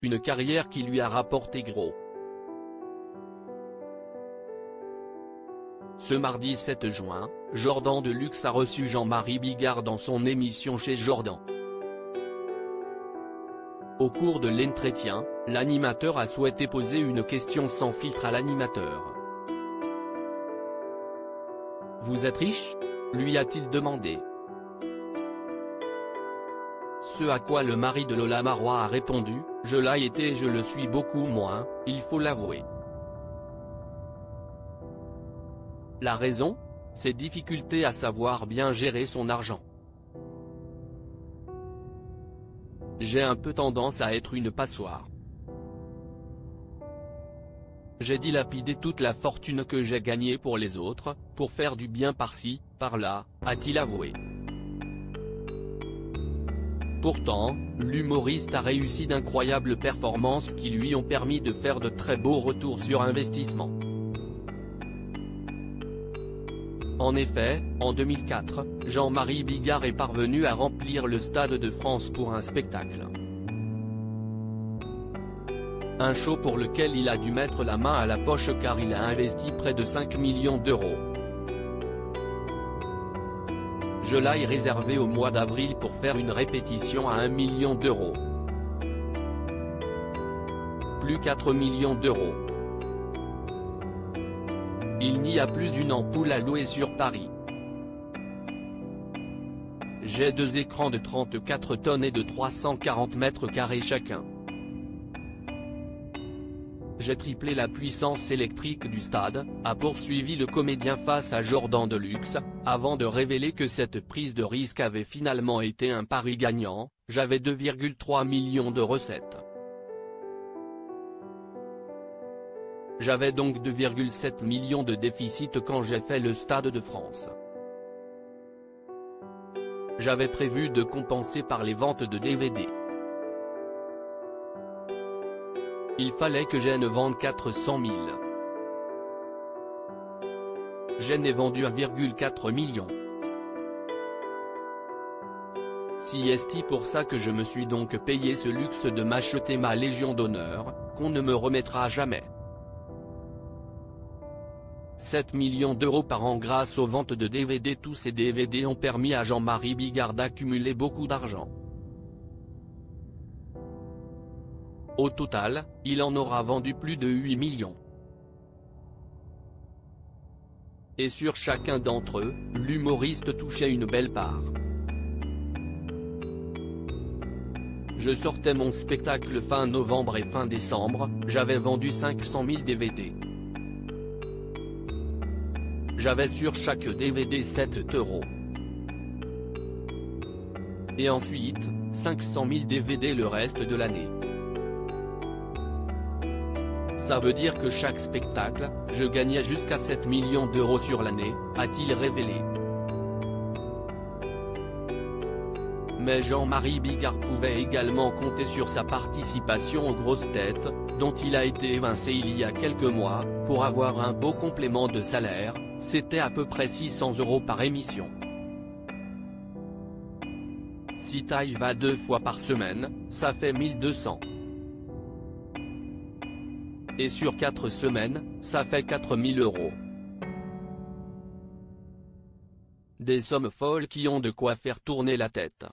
une carrière qui lui a rapporté gros. Ce mardi 7 juin, Jordan Deluxe a reçu Jean-Marie Bigard dans son émission chez Jordan. Au cours de l'entretien, l'animateur a souhaité poser une question sans filtre à l'animateur. « Vous êtes riche ?» lui a-t-il demandé. Ce à quoi le mari de Lola Marois a répondu « Je l'ai été et je le suis beaucoup moins, il faut l'avouer. » La raison ? Ses difficultés à savoir bien gérer son argent. J'ai un peu tendance à être une passoire. J'ai dilapidé toute la fortune que j'ai gagnée pour les autres, pour faire du bien par-ci, par-là, a-t-il avoué. Pourtant, l'humoriste a réussi d'incroyables performances qui lui ont permis de faire de très beaux retours sur investissement. En effet, en 2004, Jean-Marie Bigard est parvenu à remplir le Stade de France pour un spectacle. Un show pour lequel il a dû mettre la main à la poche car il a investi près de 5 millions d'euros. Je l'ai réservé au mois d'avril pour faire une répétition à 1 million d'euros. Plus 4 millions d'euros. Il n'y a plus une ampoule à louer sur Paris. J'ai 2 écrans de 34 tonnes et de 340 mètres carrés chacun. J'ai triplé la puissance électrique du stade, a poursuivi le comédien face à Jordan Deluxe, avant de révéler que cette prise de risque avait finalement été un pari gagnant. J'avais 2,3 millions de recettes. J'avais donc 2,7 millions de déficit quand j'ai fait le Stade de France. J'avais prévu de compenser par les ventes de DVD. Il fallait que j'en vende 400 000. J'en ai vendu 1,4 million. Si est pour ça que je me suis donc payé ce luxe de m'acheter ma Légion d'honneur, qu'on ne me remettra jamais. 7 millions d'euros par an grâce aux ventes de DVD. Tous ces DVD ont permis à Jean-Marie Bigard d'accumuler beaucoup d'argent. Au total, il en aura vendu plus de 8 millions. Et sur chacun d'entre eux, l'humoriste touchait une belle part. Je sortais mon spectacle fin novembre et fin décembre, j'avais vendu 500 000 DVD. J'avais sur chaque DVD 7 euros. Et ensuite, 500 000 DVD le reste de l'année. Ça veut dire que chaque spectacle, je gagnais jusqu'à 7 millions d'euros sur l'année, a-t-il révélé. Mais Jean-Marie Bigard pouvait également compter sur sa participation aux grosses têtes, dont il a été évincé il y a quelques mois, pour avoir un beau complément de salaire, c'était à peu près 600 euros par émission. Si tu vas 2 fois par semaine, ça fait 1200. Et sur 4 semaines, ça fait 4000 euros. Des sommes folles qui ont de quoi faire tourner la tête.